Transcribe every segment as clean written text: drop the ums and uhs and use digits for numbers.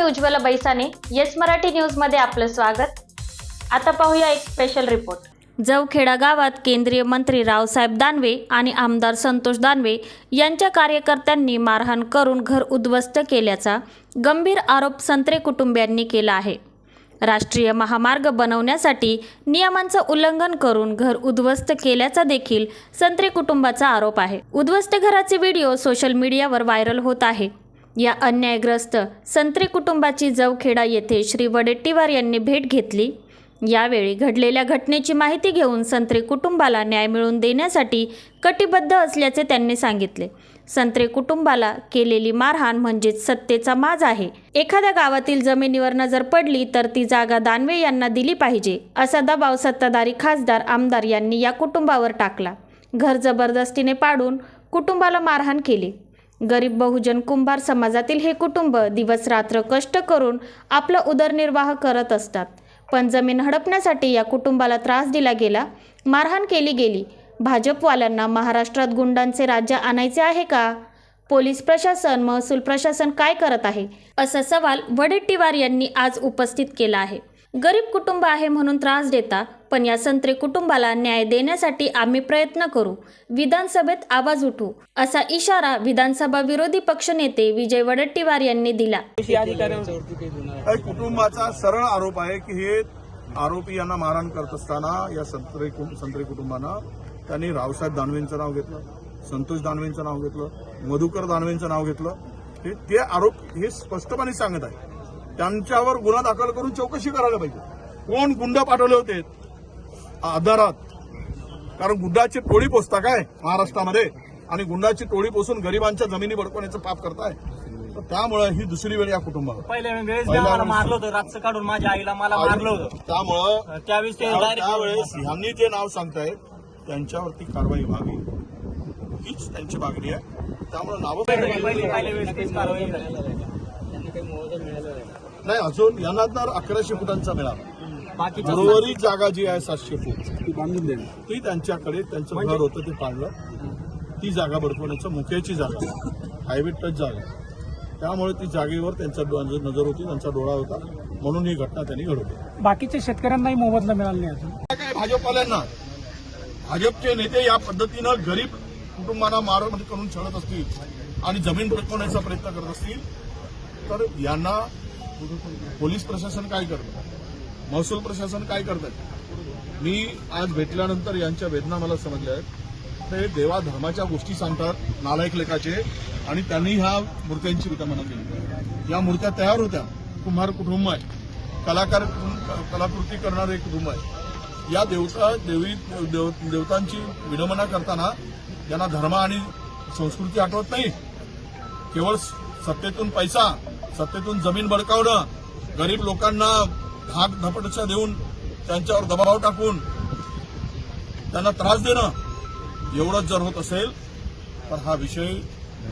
मी Ujjwala बैसाने, yes Marathi news मध्ये आपलं स्वागत। आता पाहूया एक स्पेशल रिपोर्ट। जवखेडा गावात केंद्रीय मंत्री रावसाहेब दानवे आणि आमदार संतोष दानवे यांच्या कार्यकर्त्यांनी मारहाण करून घर उद्ध्वस्त केल्याचा गंभीर आरोप संत्रे कुटुंबियांनी केला आहे। राष्ट्रीय महामार्ग बनवण्यासाठी नियमांचं उल्लंघन करून घर उद्ध्वस्त केल्याचा देखील संत्रे कुटुंबाचा आरोप आहे। उद्ध्वस्त घराचे व्हिडिओ सोशल मीडियावर व्हायरल होत आहे। या अन्यायग्रस्त संत्रे कुटुंबाची जवखेडा येथे श्री वडेट्टीवार यांनी भेट घेतली। यावेळी घडलेल्या घटनेची माहिती घेऊन संत्रे कुटुंबाला न्याय मिळवून देण्यासाठी कटिबद्ध असल्याचे त्यांनी सांगितले। संत्रे कुटुंबाला केलेली मारहाण म्हणजे सत्तेचा माज आहे। एखाद्या गावातील जमिनीवर नजर पडली तर ती जागा दानवे यांना दिली पाहिजे असा दबाव सत्ताधारी खासदार आमदार यांनी या कुटुंबावर टाकला। घर जबरदस्तीने पाडून कुटुंबाला मारहाण केली। गरीब बहुजन कुंभार समाजातील हे कुटुंब दिवस रात्र कष्ट करून आपला उदरनिर्वाह करत असतात, पण जमीन हडपण्यासाठी या कुटुंबाला त्रास दिला गेला, मारहाण केली गेली। भाजपवाल्यांना महाराष्ट्रात गुंडांचे राज्य आणायचे आहे का? पोलीस प्रशासन, महसूल प्रशासन काय करत आहे, असा सवाल वडेट्टीवार यांनी आज उपस्थित केला आहे। गरीब कुटुंब आहे म्हणून त्रास देता, पण या संत्रे कुटुंबाला न्याय देण्यासाठी आम्ही प्रयत्न करू, विधानसभेत आवाज उठवू, असा इशारा विधानसभा विरोधी पक्षनेते विजय वडेट्टीवार यांनी दिला। कुटुंबाचा सरळ आरोप आहे की हे आरोपी यांना मारहाण करत असताना या संत्रे कुटुंबानं त्यांनी रावसाहेब दानवेंचं नाव घेतलं, संतोष दानवेंचं नाव घेतलं, मधुकर दानवेंचं नाव घेतलं। ते आरोप हे स्पष्टपणे सांगत आहे। त्यांच्यावर गुन्हा दाखल करून चौकशी करायला पाहिजे। कोण गुंड पाठवले होते आधारात? कारण गुंडाची टोळी पोचता काय महाराष्ट्रामध्ये, आणि गुंडाची टोळी पोसून गरिबांच्या जमिनी बडकवण्याचं पाप करताय। तर त्यामुळे ही दुसरी वेळ या कुटुंबावर पहिल्या वेळेस मला मारलं होतं, रातचं काढून माझ्या आईला मला मारलं होतं। त्यामुळं त्यावेळेस ह्यांनी जे नाव सांगतायत त्यांच्यावरती कारवाई व्हावी हीच त्यांची मागणी आहे। त्यामुळे नावं नाही, अजून यांना तर 1100 फुटांचा मिळाला। उर्वरित जागा जी आहे 700 फूट ती बांधून देणं, ती त्यांच्याकडे त्यांचं घर होतं ते पाडलं। ती जागा बडकवण्याचं मुख्याची जागा, हायवे टच जागा, त्यामुळे ती जागेवर त्यांचा नजर होती, त्यांचा डोळा होता, म्हणून ही घटना त्यांनी घडवली। बाकीच्या शेतकऱ्यांनाही मोबदला मिळाला नाही अजून काय भाजपवाल्यांना, भाजपचे नेते या पद्धतीनं गरीब कुटुंबांना मारहाण करून छळत असतील आणि जमीन बडकवण्याचा प्रयत्न करत असतील तर यांना पोलीस प्रशासन काय करतं, महसूल प्रशासन काय करतात? मी आज भेटल्यानंतर यांच्या वेदना मला समजल्या आहेत। ते देवा धर्माच्या गोष्टी सांगतात, नालायक लेखाचे, आणि त्यांनी ह्या मूर्त्यांची विटंबना केली। या मूर्त्या तयार होत्या, कुंभार कुटुंब आहे, कलाकृती करणारे कुटुंब आहे। या देवतांची विडंबना करताना त्यांना धर्म आणि संस्कृती आठवत नाही। केवळ सत्तेतून पैसा, सत्तेतून जमीन बळकावणं, गरीब लोकांना धाक धपटशा देऊन त्यांच्यावर दबाव टाकून त्यांना त्रास देणं, एवढंच जर होत असेल तर हा विषय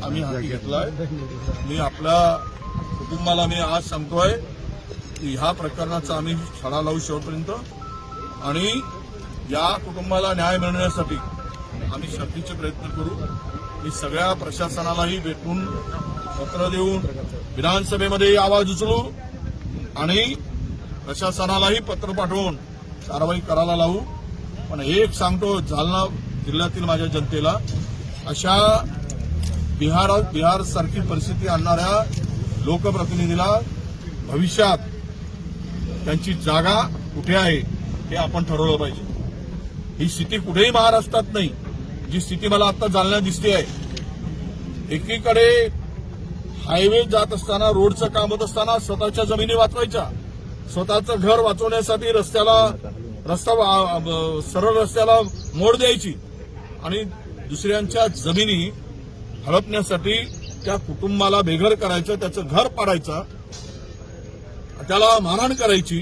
आम्ही हाती घेतलाय। मी आपल्या कुटुंबाला मी आज सांगतोय की ह्या प्रकरणाचा आम्ही छडा लावू शेवटपर्यंत, आणि या कुटुंबाला न्याय मिळण्यासाठी आम्ही शक्तीचे प्रयत्न करू। मी सगळ्या प्रशासनालाही भेटून पत्र देऊन विधानसभेमध्ये आवाज उचलू आणि प्रशासनालाही पत्र पाठवून कारवाई करायला लावू। पण एक सांगतो जालना जिल्ह्यातील माझ्या जनतेला, अशा बिहार सारखी परिस्थिती आणणाऱ्या लोकप्रतिनिधीला भविष्यात त्यांची जागा कुठे आहे हे आपण ठरवलं पाहिजे। ही स्थिती कुठेही महाराष्ट्रात नाही, जी स्थिती मला आता जालन्यात दिसते आहे। एकीकडे हायवे जात असताना, रोडचं काम होत असताना स्वतःच्या जमिनी वाचवायच्या, स्वतःचं घर वाचवण्यासाठी सरळ रस्त्याला मोड द्यायची, आणि दुसऱ्यांच्या जमिनी हडपण्यासाठी त्या कुटुंबाला बेघर करायचं, त्याचं घर पाडायचं, त्याला मारहाण करायची।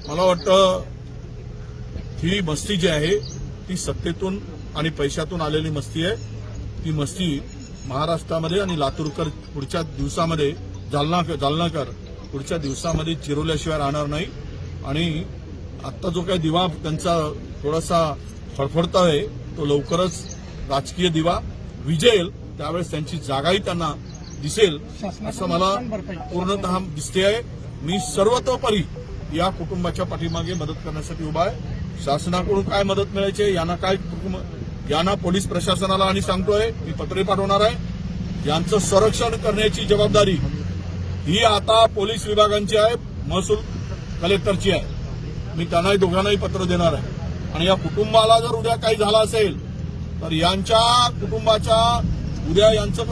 मला वाटतं ही मस्ती जी आहे ती सत्तेतून आणि पैशातून आलेली मस्ती आहे। ती मस्ती महाराष्ट्रामध्ये आणि लातूरकर पुढच्या दिवसामध्ये, जालनाकर पुढच्या दिवसामध्ये चिरवल्याशिवाय राहणार नाही। आणि आत्ता जो काही दिवा त्यांचा थोडासा फडफडतोय तो लवकरच राजकीय दिवा विझेल, त्यावेळेस त्यांची जागाही त्यांना दिसेल असं मला पूर्णतः दिसते आहे. मी सर्वतोपरी या कुटुंबाच्या पाठीमागे मदत करण्यासाठी उभा आहे. शासनाकडून काय मदत मिळायची, यांना पोलीस प्रशासनाला आणि सांगतोय, मी पत्रे पाठवणार आहे. यांचं संरक्षण करण्याची जबाबदारी ही आता पोलीस विभागांची आहे, महसूल कलेक्टरची आहे. मी त्यांनाही दोघांनाही पत्र देणार आहे. आणि या कुटुंबाला जर उद्या काही झालं असेल तर यांच्या कुटुंबाच्या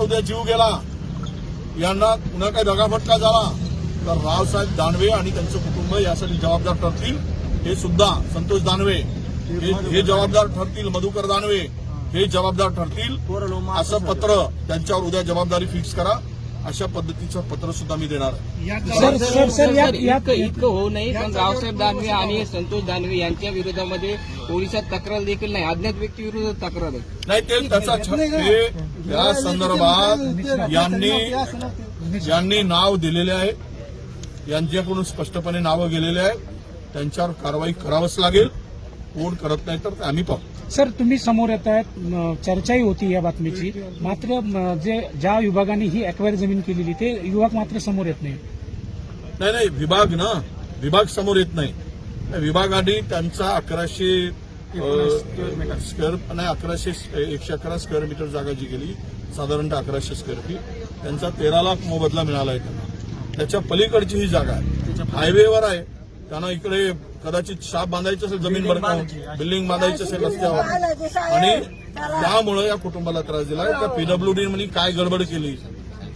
उद्या जीव गेला, यांना पुन्हा काही दगाफटका झाला तर रावसाहेब दानवे आणि त्यांचं कुटुंब यासाठी जबाबदार ठरतील. हे सुद्धा संतोष दानवे हे जबाबदार ठरतील, मधुकर दानवे हे जबाबदार ठरतील. असं पत्र त्यांच्यावर उद्या जबाबदारी फिक्स करा, अशा पद्धतीचं पत्र सुद्धा मी देणार आहे. इतकं होऊ नये, पण रावसाहेब दानवे आणि संतोष दानवे यांच्या विरोधामध्ये पोलिसात तक्रार देखील नाही, अज्ञात व्यक्ती विरोधात तक्रार आहे. नाही, ते त्याचा त्या संदर्भात यांनी नाव दिलेले आहे, यांच्याकडून स्पष्टपणे नावं गेलेले आहेत. त्यांच्यावर कारवाई करावंच लागेल. कोण करत नाही तर आम्ही पाहू. सर, तुम्ही समोर येत आहेत, चर्चाही होती या बातमीची, मात्र ज्या विभागाने ही अक्वायर जमीन केलेली ते विभाग मात्र समोर येत नाही. नाही, विभाग समोर येत नाही. विभागाने त्यांचा 111 स्क्वेअर मीटर जागा जी गेली, साधारणतः 1100 स्क्वेअर फीट, त्यांचा 13 लाख मोबदला मिळाला आहे त्यांना. त्याच्या पलीकडची ही जागा आहे, हायवेवर आहे. त्यांना इकडे कदाचित शाप बांधायचं असेल, जमीन भरकावून बिल्डिंग बांधायचं असेल रस्त्यावर, आणि त्यामुळे या कुटुंबाला त्रास दिलाय. त्या पीडब्ल्यूडी मध्ये काय गडबड केली,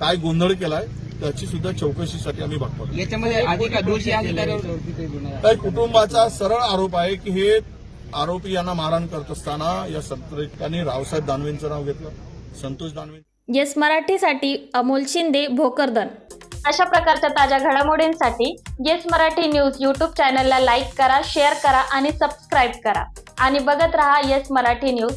काय गोंधळ केलाय, त्याची सुद्धा चौकशीसाठी आम्ही बघतो. याच्यामध्ये दोषी अधिकाऱ्यावर त्या कुटुंबाचा सरळ आरोप आहे की हे आरोपी यांना मारहाण करत असताना या संत्रकांनी रावसाहेब दानवेंचं नाव घेतलं, संतोष दानवे. येस मराठीसाठी अमोल शिंदे, भोकरदन. अशा प्रकारच्या ताज्या घडामोडींसाठी येस मराठी न्यूज यूट्यूब चॅनलला लाईक करा, शेअर करा आणि सबस्क्राईब करा. आणि बघत रहा येस मराठी न्यूज.